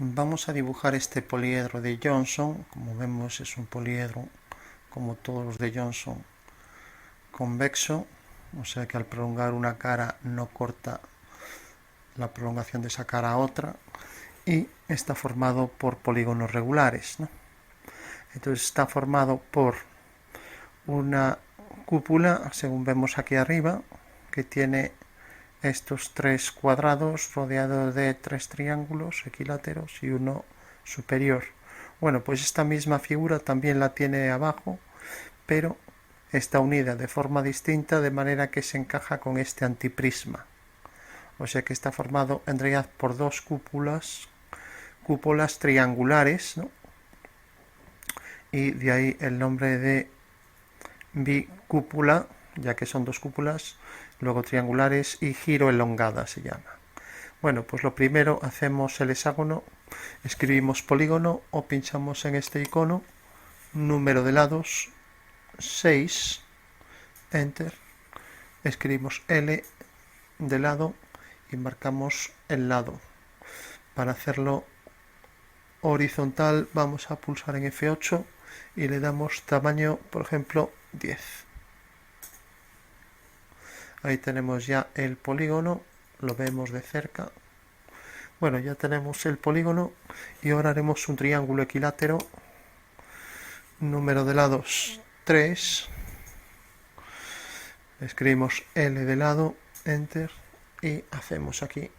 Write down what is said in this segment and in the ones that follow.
Vamos a dibujar este poliedro de Johnson. Como vemos, es un poliedro, como todos los de Johnson, convexo, o sea que al prolongar una cara no corta la prolongación de esa cara a otra, y está formado por polígonos regulares, ¿no? Entonces está formado por una cúpula, según vemos aquí arriba, que tiene estos tres cuadrados rodeados de tres triángulos equiláteros y uno superior. Bueno, pues esta misma figura también la tiene abajo, pero está unida de forma distinta, de manera que se encaja con este antiprisma. O sea que está formado en realidad por dos cúpulas triangulares, ¿no? Y de ahí el nombre de bicúpula, ya que son dos cúpulas, luego triangulares, y giro elongada se llama. Bueno, pues lo primero hacemos el hexágono, escribimos polígono o pinchamos en este icono, número de lados 6, enter, escribimos L de lado y marcamos el lado. Para hacerlo horizontal vamos a pulsar en F8 y le damos tamaño, por ejemplo, 10. Ahí tenemos ya el polígono, lo vemos de cerca. Bueno, ya tenemos el polígono y ahora haremos un triángulo equilátero, número de lados 3, escribimos L de lado, enter, y hacemos aquí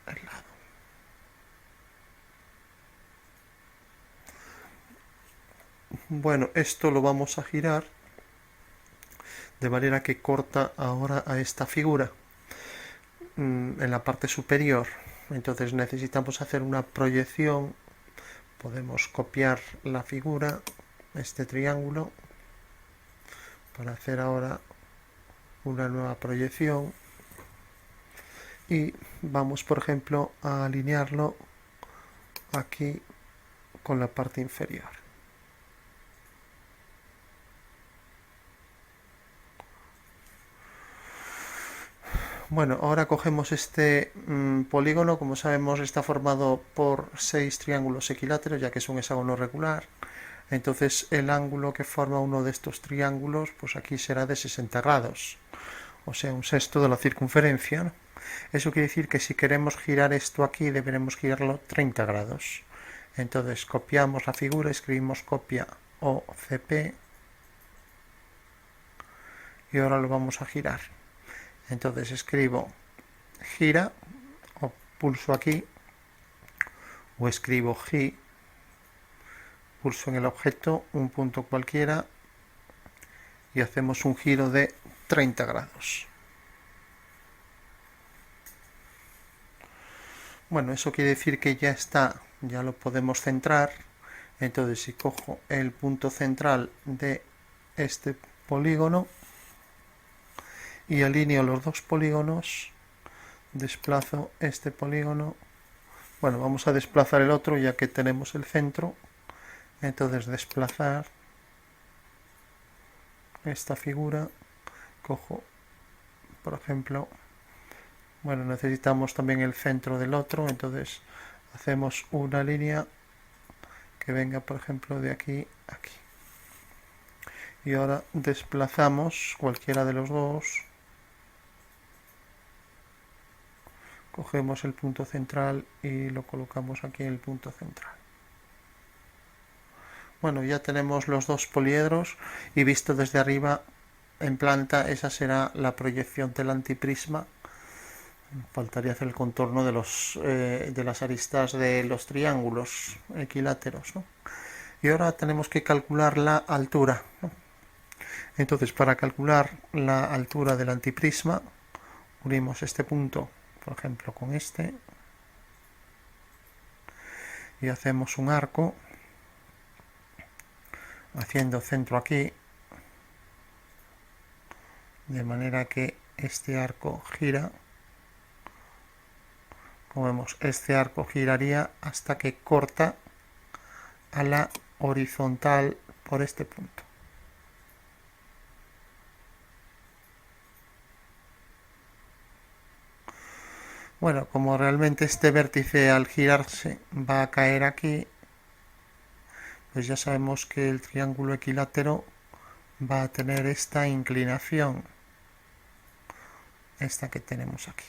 el lado. Bueno, esto lo vamos a girar de manera que corta ahora a esta figura en la parte superior. Entonces necesitamos hacer una proyección. Podemos copiar la figura, este triángulo, para hacer ahora una nueva proyección, y vamos, por ejemplo, a alinearlo aquí con la parte inferior. Bueno, ahora cogemos este polígono. Como sabemos, está formado por 6 triángulos equiláteros, ya que es un hexágono regular. Entonces el ángulo que forma uno de estos triángulos, pues aquí será de 60 grados, o sea, un sexto de la circunferencia, ¿no? Eso quiere decir que si queremos girar esto aquí, deberemos girarlo 30 grados. Entonces copiamos la figura, escribimos copia o CP, y ahora lo vamos a girar. Entonces escribo gira, o pulso aquí, o escribo gi, pulso en el objeto un punto cualquiera y hacemos un giro de 30 grados. Bueno, eso quiere decir que ya está, ya lo podemos centrar. Entonces, si cojo el punto central de este polígono y alineo los dos polígonos, desplazo este polígono. Bueno, vamos a desplazar el otro ya que tenemos el centro. Entonces, desplazar esta figura, cojo, por ejemplo, bueno, necesitamos también el centro del otro, entonces hacemos una línea que venga, por ejemplo, de aquí a aquí. Y ahora desplazamos cualquiera de los dos, cogemos el punto central y lo colocamos aquí en el punto central. Bueno, ya tenemos los dos poliedros, y visto desde arriba en planta, esa será la proyección del antiprisma. Faltaría hacer el contorno de las aristas de los triángulos equiláteros, ¿no? Y ahora tenemos que calcular la altura, ¿no? Entonces, para calcular la altura del antiprisma, unimos este punto, por ejemplo, con este, y hacemos un arco haciendo centro aquí, de manera que este arco gira. Como vemos, este arco giraría hasta que corta a la horizontal por este punto. Bueno, como realmente este vértice al girarse va a caer aquí, pues ya sabemos que el triángulo equilátero va a tener esta inclinación, esta que tenemos aquí.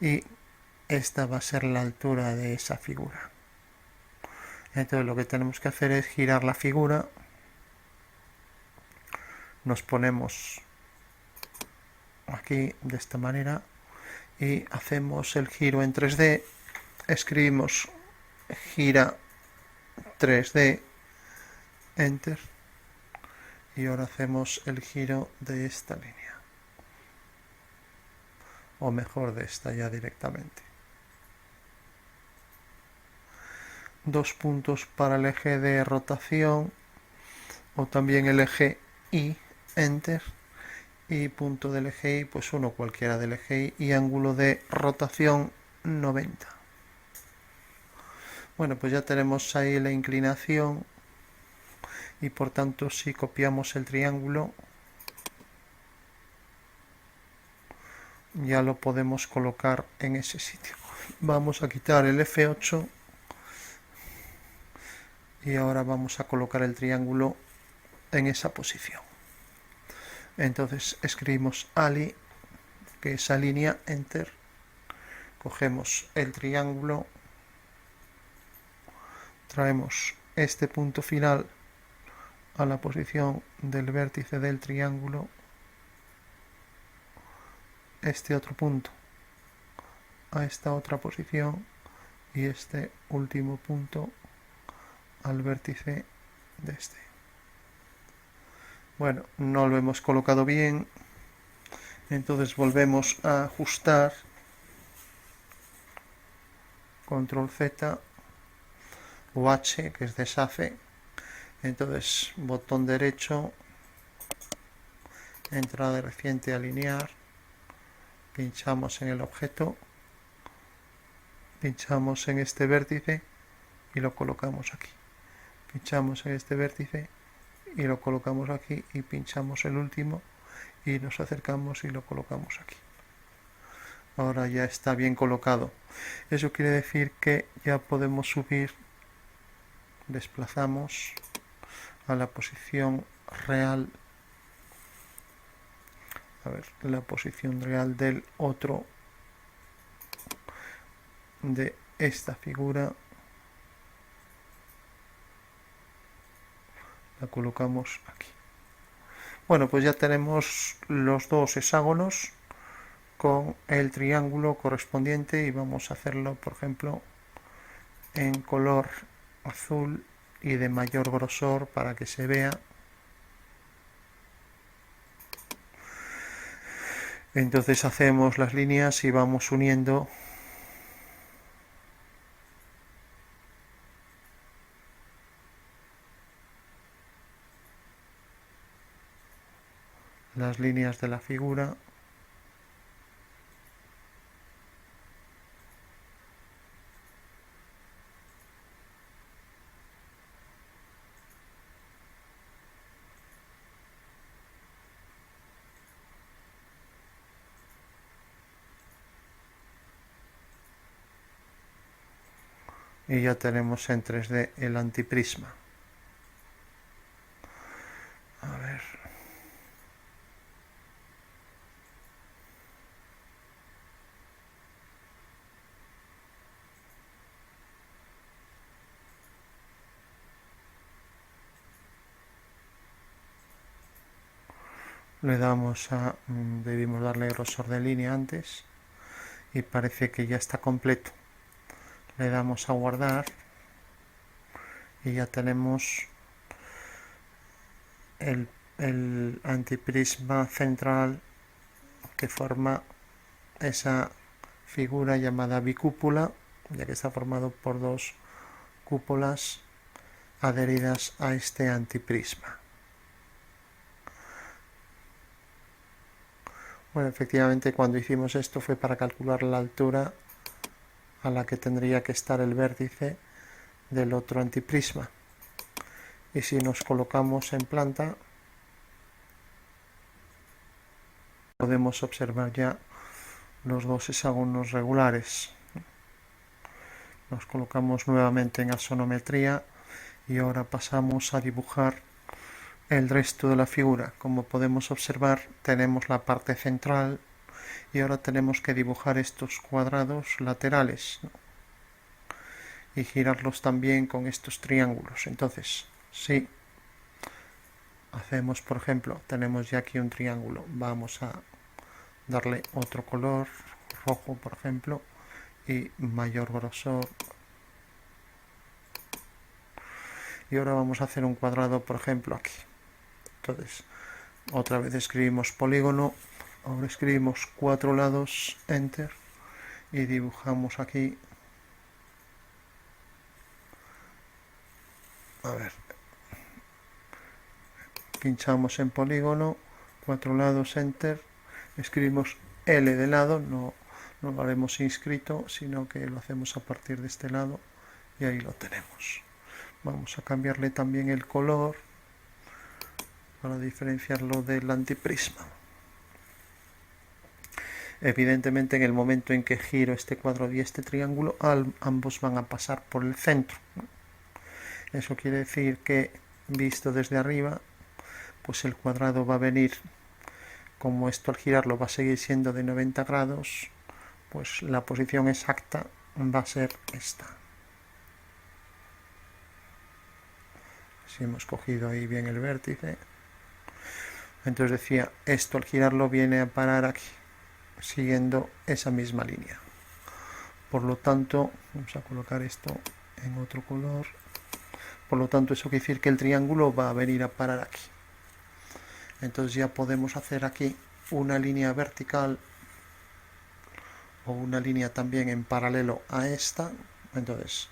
Y esta va a ser la altura de esa figura. Entonces lo que tenemos que hacer es girar la figura. Nos ponemos aquí de esta manera y hacemos el giro en 3D. Escribimos gira 3D, enter, y ahora hacemos el giro de esta línea, o mejor de esta ya directamente. 2 puntos para el eje de rotación, o también el eje Y, enter, y punto del eje Y, pues uno cualquiera del eje Y, y ángulo de rotación 90. Bueno, pues ya tenemos ahí la inclinación, y por tanto si copiamos el triángulo ya lo podemos colocar en ese sitio. Vamos a quitar el F8 y ahora vamos a colocar el triángulo en esa posición. Entonces escribimos ali, que es línea, enter, cogemos el triángulo, traemos este punto final a la posición del vértice del triángulo, este otro punto a esta otra posición y este último punto al vértice de este. Bueno, no lo hemos colocado bien, entonces volvemos a ajustar, control Z o H, que es deshace. Entonces botón derecho, entrada de reciente, alinear, pinchamos en el objeto, pinchamos en este vértice y lo colocamos aquí, pinchamos en este vértice y lo colocamos aquí y pinchamos el último y nos acercamos y lo colocamos aquí. Ahora ya está bien colocado. Eso quiere decir que ya podemos subir, desplazamos a la posición real, a ver, la posición real del otro, de esta figura, la colocamos aquí. Bueno, pues ya tenemos los dos hexágonos con el triángulo correspondiente y vamos a hacerlo, por ejemplo, en color azul y de mayor grosor para que se vea. Entonces hacemos las líneas y vamos uniendo las líneas de la figura. Y ya tenemos en 3D el antiprisma. A ver. Le damos a, debimos darle grosor de línea antes y parece que ya está completo. Le damos a guardar y ya tenemos el antiprisma central que forma esa figura llamada bicúpula, ya que está formado por dos cúpulas adheridas a este antiprisma. Bueno, efectivamente cuando hicimos esto fue para calcular la altura a la que tendría que estar el vértice del otro antiprisma. Y si nos colocamos en planta, podemos observar ya los dos hexágonos regulares. Los colocamos nuevamente en axonometría y ahora pasamos a dibujar el resto de la figura. Como podemos observar, tenemos la parte central y ahora tenemos que dibujar estos cuadrados laterales, ¿no? Y girarlos también con estos triángulos. Entonces, si hacemos, por ejemplo, tenemos ya aquí un triángulo, vamos a darle otro color, rojo por ejemplo, y mayor grosor. Y ahora vamos a hacer un cuadrado, por ejemplo, aquí. Entonces, otra vez escribimos polígono, ahora escribimos 4 lados, enter, y dibujamos aquí, a ver, pinchamos en polígono, 4 lados, enter, escribimos L de lado, no lo haremos inscrito, sino que lo hacemos a partir de este lado y ahí lo tenemos. Vamos a cambiarle también el color para diferenciarlo del antiprisma. Evidentemente, en el momento en que giro este cuadrado y este triángulo, ambos van a pasar por el centro. Eso quiere decir que, visto desde arriba, pues el cuadrado va a venir, como esto al girarlo va a seguir siendo de 90 grados, pues la posición exacta va a ser esta. Si hemos cogido ahí bien el vértice. Entonces decía, esto al girarlo viene a parar aquí, siguiendo esa misma línea. Por lo tanto, vamos a colocar esto en otro color. Por lo tanto, eso quiere decir que el triángulo va a venir a parar aquí. Entonces ya podemos hacer aquí una línea vertical o una línea también en paralelo a esta. Entonces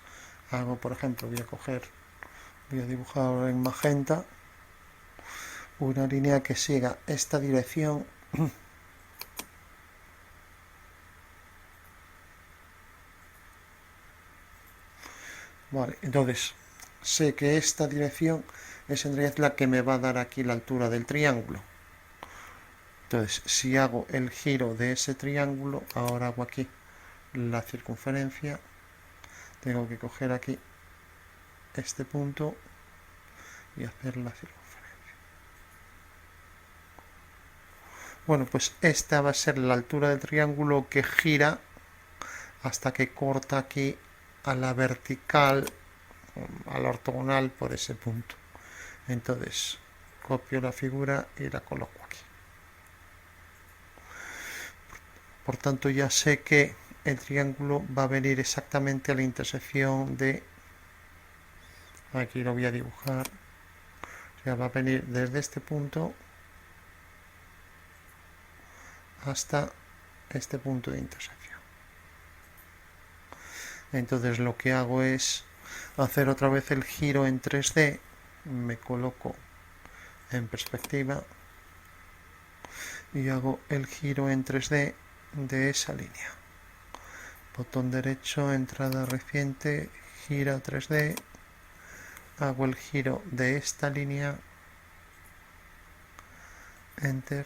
hago, por ejemplo, voy a dibujar en magenta una línea que siga esta dirección. Vale, entonces sé que esta dirección es en realidad la que me va a dar aquí la altura del triángulo. Entonces, si hago el giro de ese triángulo, ahora hago aquí la circunferencia, tengo que coger aquí este punto y hacer la circunferencia. Bueno, pues esta va a ser la altura del triángulo que gira hasta que corta aquí a la vertical, a la ortogonal por ese punto. Entonces, copio la figura y la coloco aquí. Por tanto, ya sé que el triángulo va a venir exactamente a la intersección de... Aquí lo voy a dibujar. O sea, va a venir desde este punto hasta este punto de intersección. Entonces lo que hago es hacer otra vez el giro en 3D. Me coloco en perspectiva y hago el giro en 3D de esa línea. Botón derecho, entrada reciente, gira 3D, hago el giro de esta línea, enter,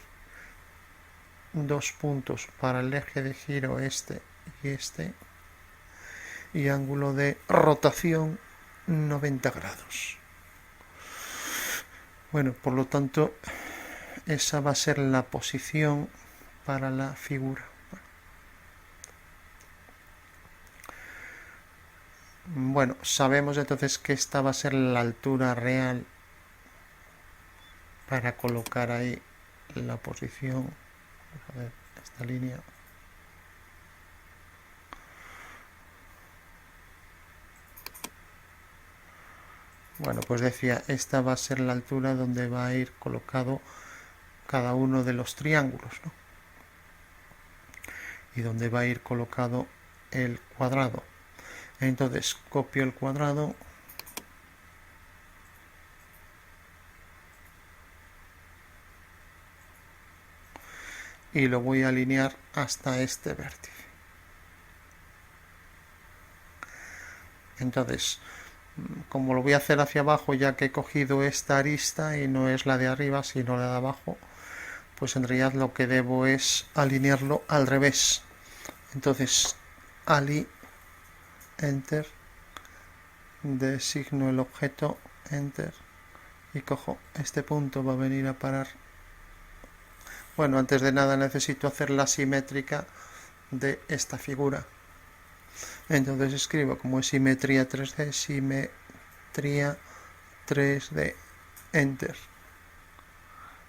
2 puntos para el eje de giro este y ángulo de rotación 90 grados. Bueno, por lo tanto, esa va a ser la posición para la figura. Bueno, sabemos entonces que esta va a ser la altura real para colocar ahí la posición. A ver, esta línea. Bueno, pues decía, esta va a ser la altura donde va a ir colocado cada uno de los triángulos, ¿no? Y donde va a ir colocado el cuadrado. Entonces copio el cuadrado y lo voy a alinear hasta este vértice. Entonces, como lo voy a hacer hacia abajo, ya que he cogido esta arista y no es la de arriba sino la de abajo, pues en realidad lo que debo es alinearlo al revés. Entonces, ali, enter, designo el objeto, enter, y cojo este punto, va a venir a parar. Bueno, antes de nada necesito hacer la simétrica de esta figura. Entonces escribo como es simetría 3D, simetría 3D, enter.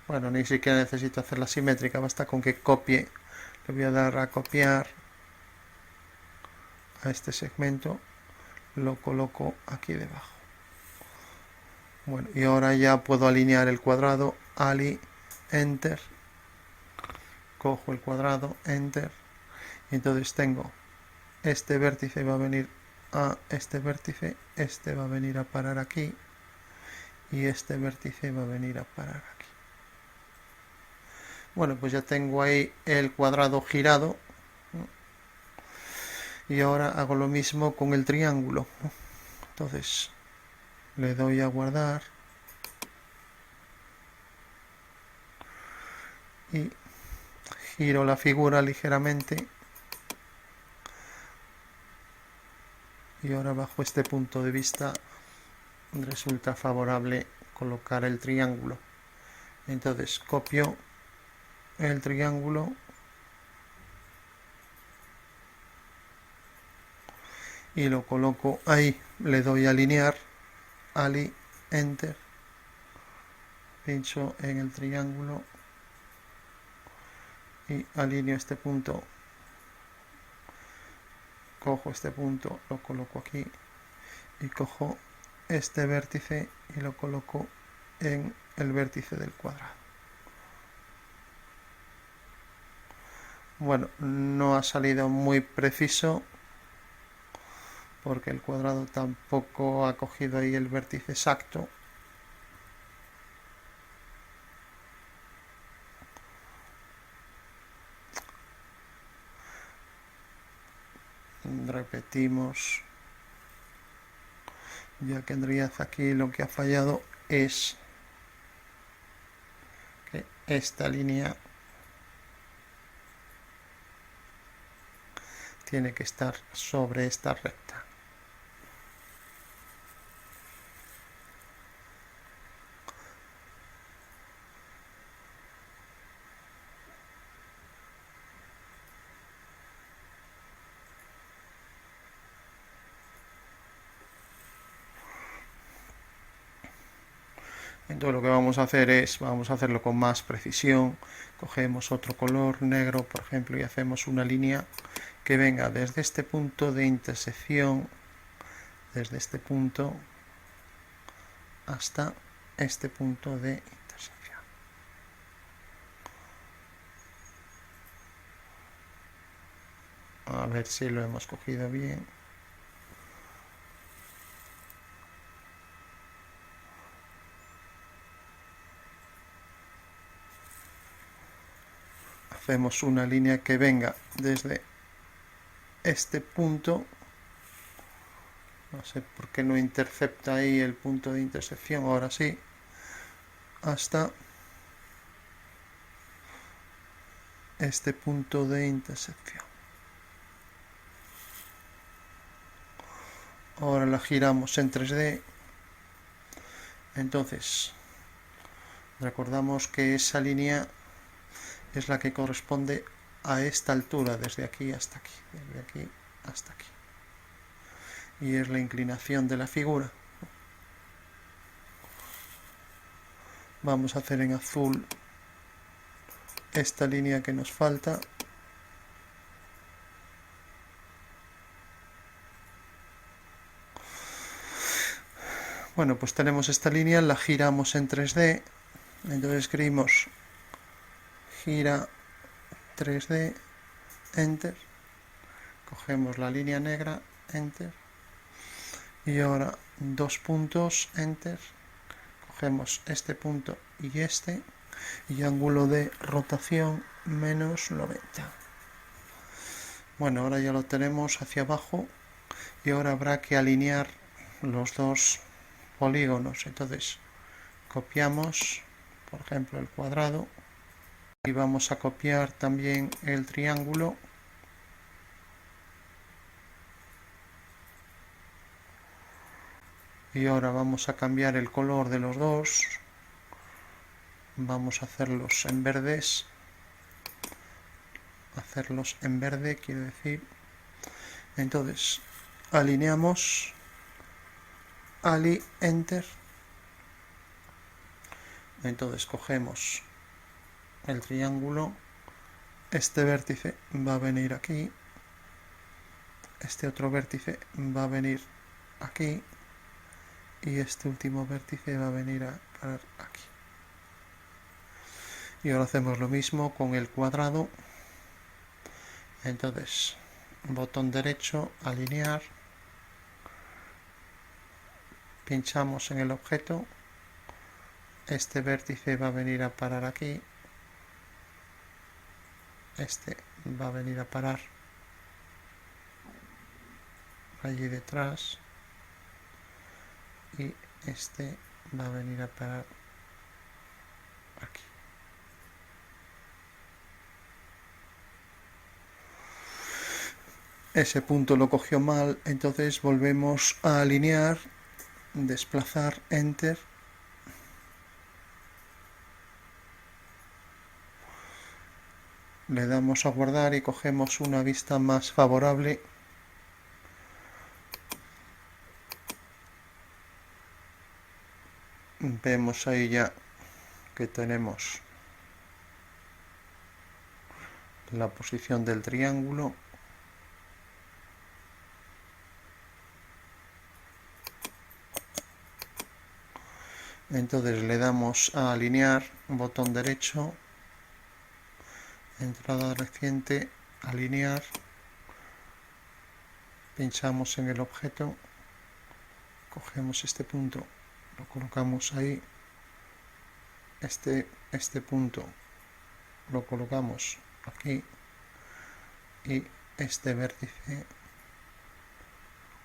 Bueno, ni siquiera necesito hacer la simétrica, basta con que copie. Le voy a dar a copiar a este segmento, lo coloco aquí debajo. Bueno, y ahora ya puedo alinear el cuadrado, ali, enter, cojo el cuadrado, enter, y entonces tengo este vértice va a venir a este vértice, este va a venir a parar aquí, y este vértice va a venir a parar aquí. Bueno, pues ya tengo ahí el cuadrado girado, y ahora hago lo mismo con el triángulo. Entonces le doy a guardar y giro la figura ligeramente, y ahora bajo este punto de vista resulta favorable colocar el triángulo. Entonces copio el triángulo y lo coloco ahí, le doy a alinear, ali, enter, pincho en el triángulo y alineo este punto, cojo este punto, lo coloco aquí y cojo este vértice y lo coloco en el vértice del cuadrado. Bueno, no ha salido muy preciso porque el cuadrado tampoco ha cogido ahí el vértice exacto. Repetimos, ya que en realidad aquí lo que ha fallado es que esta línea tiene que estar sobre esta recta. Entonces lo que vamos a hacer es, vamos a hacerlo con más precisión. Cogemos otro color negro, por ejemplo, y hacemos una línea que venga desde este punto de intersección, desde este punto hasta este punto de intersección. A ver si lo hemos cogido bien. Hacemos una línea que venga desde este punto, no sé por qué no intercepta ahí el punto de intersección, ahora sí, hasta este punto de intersección. Ahora la giramos en 3D. Entonces recordamos que esa línea es la que corresponde a esta altura, desde aquí hasta aquí, desde aquí hasta aquí, y es la inclinación de la figura. Vamos a hacer en azul esta línea que nos falta. Bueno, pues tenemos esta línea, la giramos en 3D, entonces escribimos gira 3D, enter, cogemos la línea negra, enter, y ahora dos puntos, enter, cogemos este punto y este, y ángulo de rotación menos 90. Bueno, ahora ya lo tenemos hacia abajo y ahora habrá que alinear los dos polígonos. Entonces copiamos, por ejemplo, el cuadrado y vamos a copiar también el triángulo Y ahora vamos a cambiar el color de los dos. Vamos a hacerlos en verdes. Hacerlos en verde quiere decir. Entonces, alineamos. Ali, Enter. Entonces cogemos el triángulo. Este vértice va a venir aquí. Este otro vértice va a venir aquí. Y este último vértice va a venir a parar aquí. Y ahora hacemos lo mismo con el cuadrado. Entonces, botón derecho, alinear. Pinchamos en el objeto. Este vértice va a venir a parar aquí. Este va a venir a parar allí detrás. Y este va a venir a parar aquí. Ese punto lo cogió mal, entonces volvemos a alinear, desplazar, Enter. Le damos a guardar y cogemos una vista más favorable. Vemos ahí ya que tenemos la posición del triángulo. Entonces le damos a alinear, botón derecho, entrada reciente, alinear, pinchamos en el objeto, cogemos este punto, lo colocamos ahí, este punto lo colocamos aquí y este vértice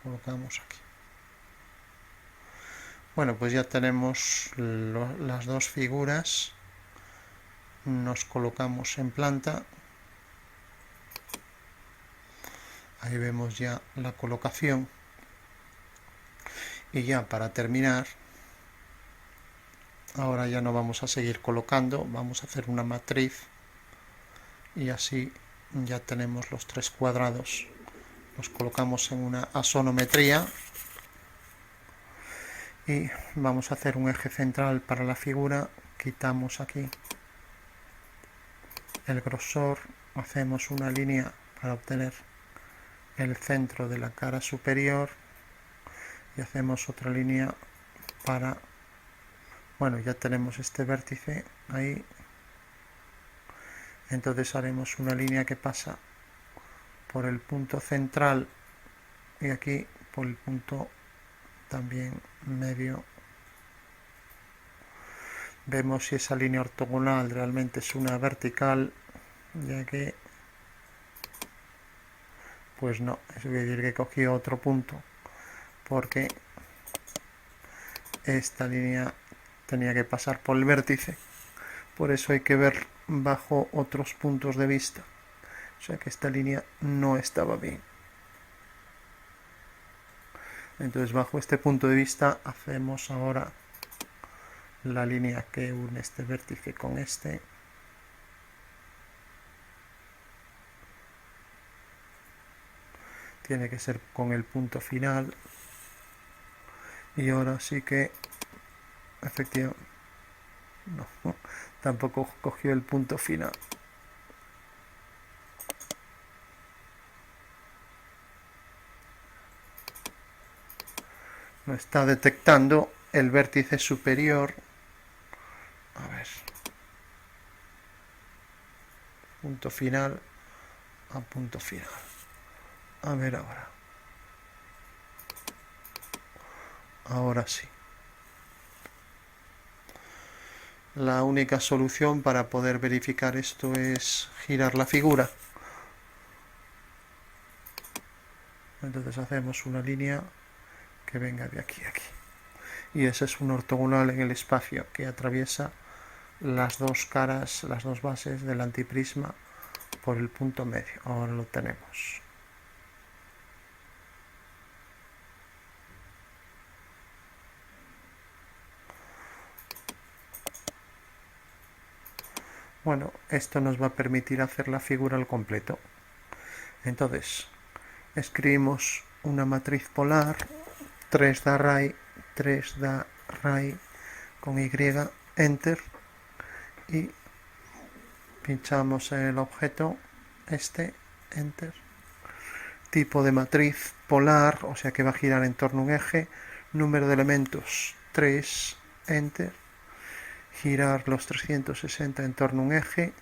lo colocamos aquí. Bueno, pues ya tenemos las dos figuras. Nos colocamos en planta. Ahí vemos ya la colocación. Y ya para terminar, ahora ya no vamos a seguir colocando, vamos a hacer una matriz. Y así ya tenemos los tres cuadrados. Los colocamos en una asonometría. Y vamos a hacer un eje central para la figura. Quitamos aquí el grosor, hacemos una línea para obtener el centro de la cara superior y hacemos otra línea para, bueno, ya tenemos este vértice ahí, entonces haremos una línea que pasa por el punto central y aquí por el punto también medio. Vemos si esa línea ortogonal realmente es una vertical, ya que pues no, eso quiere decir que cogí otro punto porque esta línea tenía que pasar por el vértice, por eso hay que ver bajo otros puntos de vista, o sea que esta línea no estaba bien. Entonces bajo este punto de vista hacemos ahora la línea que une este vértice con este. Tiene que ser con el punto final. Y ahora sí que efectivamente no, tampoco cogió el punto final. No está detectando el vértice superior. A ver. Punto final a punto final. A ver ahora. Ahora sí. La única solución para poder verificar esto es girar la figura. Entonces hacemos una línea que venga de aquí a aquí. Y ese es un ortogonal en el espacio que atraviesa las dos caras, las dos bases del antiprisma por el punto medio. Ahora lo tenemos. Bueno, esto nos va a permitir hacer la figura al completo. Entonces, escribimos una matriz polar, 3 da array, 3 da array con Y, enter, y pinchamos el objeto, enter, tipo de matriz polar, o sea que va a girar en torno a un eje, número de elementos 3, enter, girar los 360 en torno a un eje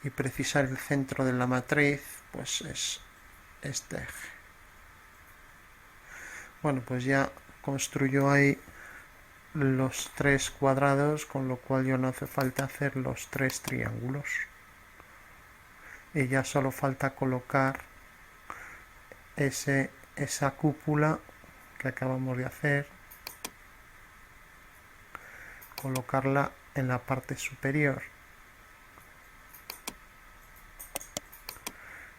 y precisar el centro de la matriz, pues es este eje. Bueno, pues ya construyó ahí los 3 cuadrados, con lo cual ya no hace falta hacer los 3 triángulos. Y ya solo falta colocar esa cúpula que acabamos de hacer, colocarla en la parte superior.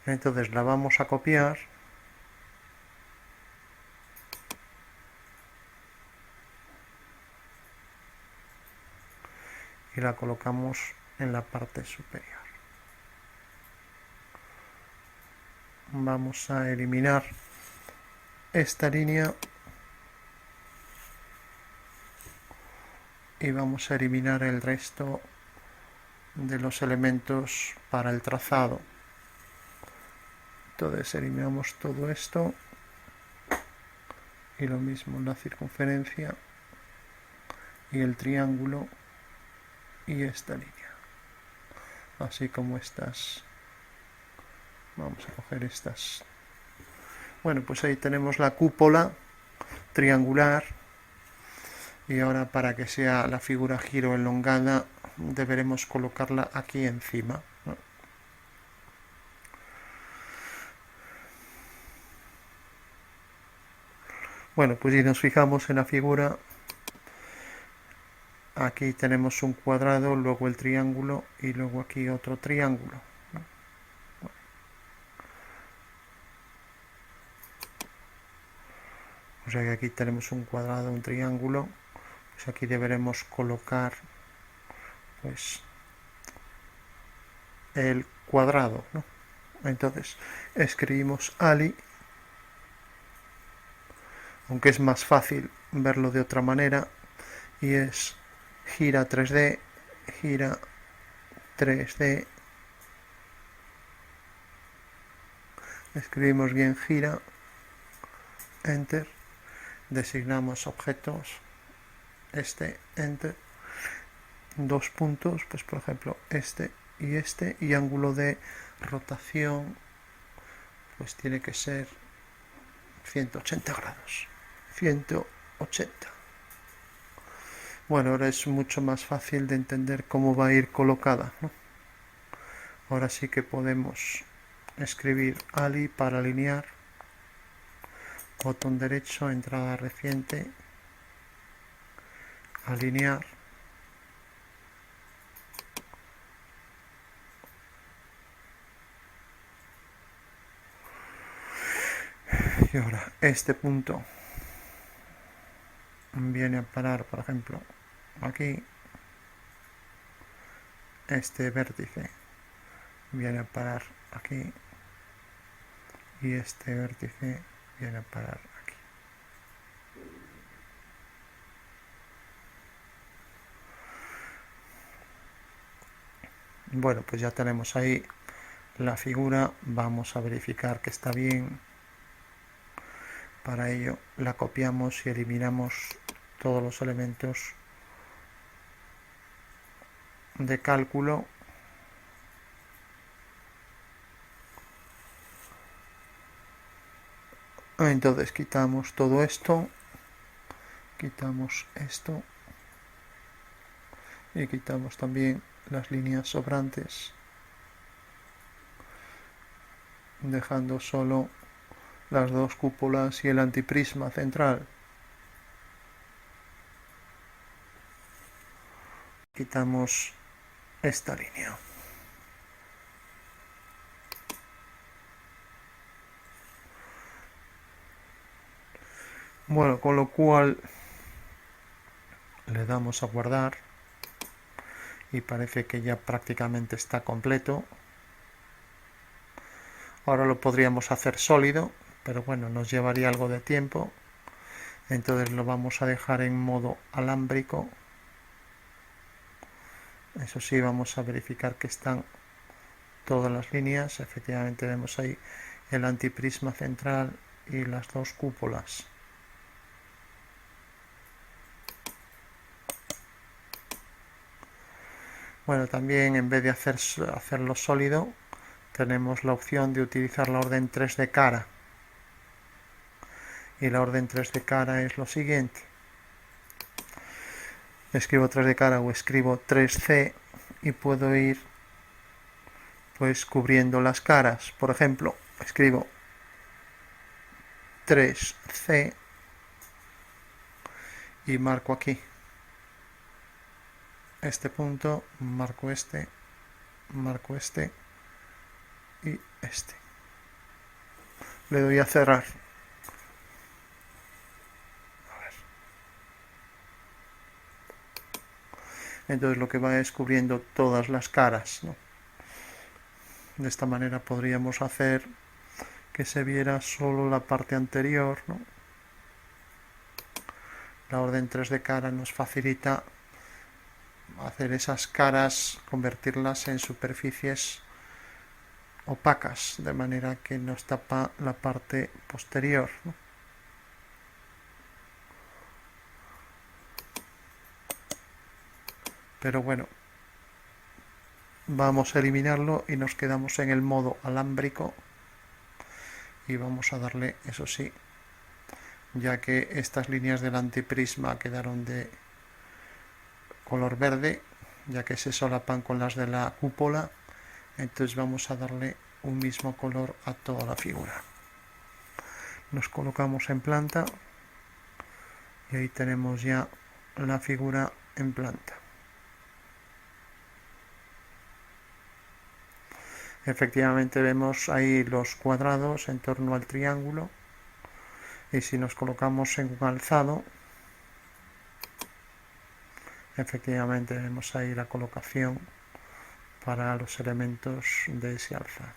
Entonces la vamos a copiar y la colocamos en la parte superior. Vamos a eliminar esta línea y vamos a eliminar el resto de los elementos para el trazado. Entonces eliminamos todo esto y lo mismo la circunferencia y el triángulo y esta línea, así como estas. Vamos a coger estas. Bueno, pues ahí tenemos la cúpula triangular, y ahora para que sea la figura giro elongada deberemos colocarla aquí encima, ¿no? Bueno, pues si nos fijamos en la figura, aquí tenemos un cuadrado, luego el triángulo y luego aquí otro triángulo, ¿no? O sea que aquí tenemos un cuadrado, un triángulo, pues aquí deberemos colocar pues el cuadrado, ¿no? Entonces escribimos ali, aunque es más fácil verlo de otra manera, y es gira 3D, gira 3D, escribimos bien gira, enter, designamos objetos, enter, 2 puntos, pues por ejemplo y ángulo de rotación pues tiene que ser 180 grados, 180. Bueno, ahora es mucho más fácil de entender cómo va a ir colocada, ¿no? Ahora sí que podemos escribir ali para alinear, botón derecho, entrada reciente, alinear, y ahora este punto viene a parar, por ejemplo, aquí, este vértice viene a parar aquí y este vértice viene a parar aquí. Bueno, pues ya tenemos ahí la figura. Vamos a verificar que está bien. Para ello la copiamos y eliminamos todos los elementos de cálculo. Entonces quitamos todo esto, quitamos esto y quitamos también las líneas sobrantes, dejando solo las dos cúpulas y el antiprisma central. Quitamos esta línea. Bueno, con lo cual le damos a guardar y parece que ya prácticamente está completo. Ahora lo podríamos hacer sólido, pero bueno, nos llevaría algo de tiempo. Entonces lo vamos a dejar en modo alámbrico. Eso sí, vamos a verificar que están todas las líneas. Efectivamente vemos ahí el antiprisma central y las dos cúpulas. Bueno, también en vez de hacerlo sólido, tenemos la opción de utilizar la orden 3 de cara. Y la orden 3 de cara es lo siguiente. Escribo 3 de cara o escribo 3C y puedo ir pues cubriendo las caras. Por ejemplo, escribo 3C y marco aquí este punto, marco este y este. Le doy a cerrar. Entonces lo que va es cubriendo todas las caras, ¿no? De esta manera podríamos hacer que se viera solo la parte anterior, ¿no? La orden 3 de cara nos facilita hacer esas caras, convertirlas en superficies opacas, de manera que nos tapa la parte posterior, ¿no? Pero bueno, vamos a eliminarlo y nos quedamos en el modo alámbrico y vamos a darle, eso sí, ya que estas líneas del antiprisma quedaron de color verde, ya que se solapan con las de la cúpula, entonces vamos a darle un mismo color a toda la figura. Nos colocamos en planta y ahí tenemos ya la figura en planta. Efectivamente vemos ahí los cuadrados en torno al triángulo, y si nos colocamos en un alzado, efectivamente vemos ahí la colocación para los elementos de ese alzado.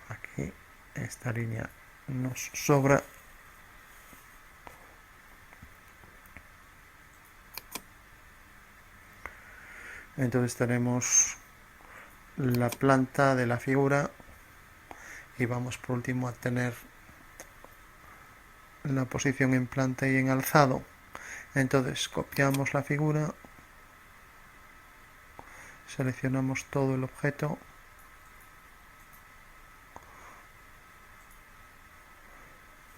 Aquí esta línea nos sobra. Entonces tenemos la planta de la figura y vamos por último a tener la posición en planta y en alzado. Entonces copiamos la figura, seleccionamos todo el objeto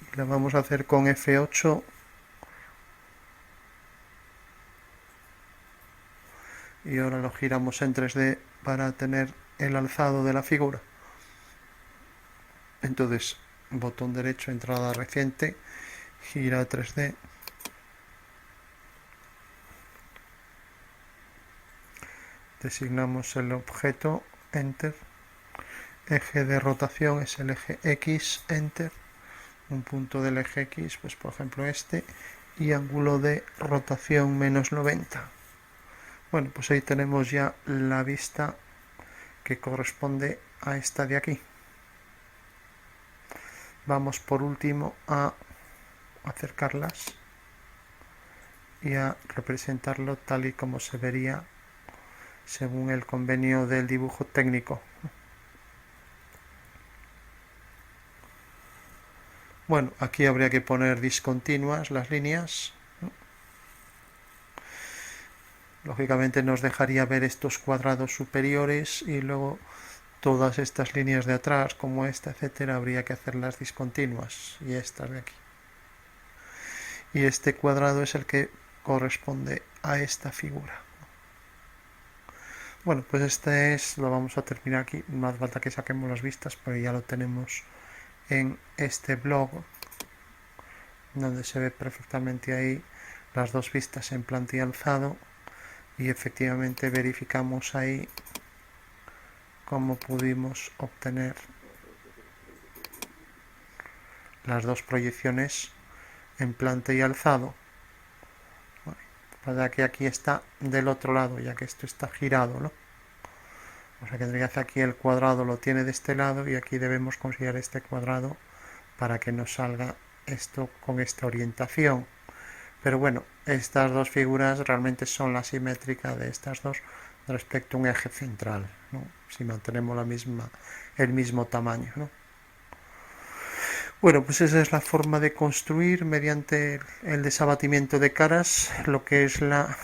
y la vamos a hacer con F8 y ahora lo giramos en 3D para tener el alzado de la figura. Entonces, botón derecho, entrada reciente, gira a 3D, designamos el objeto, Enter, eje de rotación es el eje X, Enter, un punto del eje X, pues por ejemplo este, y ángulo de rotación -90. Bueno, pues ahí tenemos ya la vista que corresponde a esta de aquí. Vamos por último a acercarlas y a representarlo tal y como se vería según el convenio del dibujo técnico. Bueno, aquí habría que poner discontinuas las líneas. Lógicamente nos dejaría ver estos cuadrados superiores y luego todas estas líneas de atrás, como esta, etcétera, habría que hacerlas discontinuas, y estas de aquí. Y este cuadrado es el que corresponde a esta figura. Bueno, pues este es, lo vamos a terminar aquí, no hace falta que saquemos las vistas, pero ya lo tenemos en este blog, donde se ve perfectamente ahí las dos vistas en planta y alzado, y efectivamente verificamos ahí cómo pudimos obtener las dos proyecciones en planta y alzado, para que aquí está del otro lado, ya que esto está girado, ¿no? O sea que tendría que hacer aquí el cuadrado lo tiene de este lado y aquí debemos considerar este cuadrado para que nos salga esto con esta orientación. Pero bueno, estas dos figuras realmente son la simétrica de estas dos respecto a un eje central, ¿no? Si mantenemos el mismo tamaño, ¿no? Bueno, pues esa es la forma de construir mediante el desabatimiento de caras lo que es la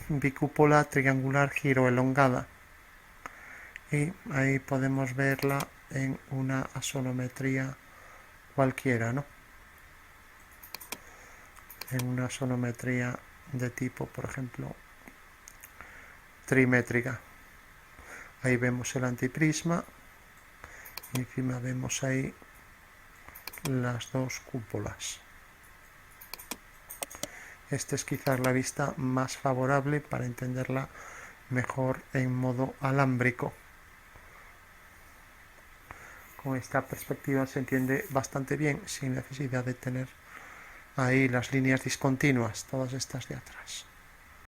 bicúpola triangular giro elongada. Y ahí podemos verla en una asonometría cualquiera, ¿no? En una asonometría de tipo, por ejemplo, trimétrica. Ahí vemos el antiprisma y encima vemos ahí las dos cúpulas. Esta es quizás la vista más favorable para entenderla mejor en modo alámbrico. Con esta perspectiva se entiende bastante bien sin necesidad de tener ahí las líneas discontinuas, todas estas de atrás.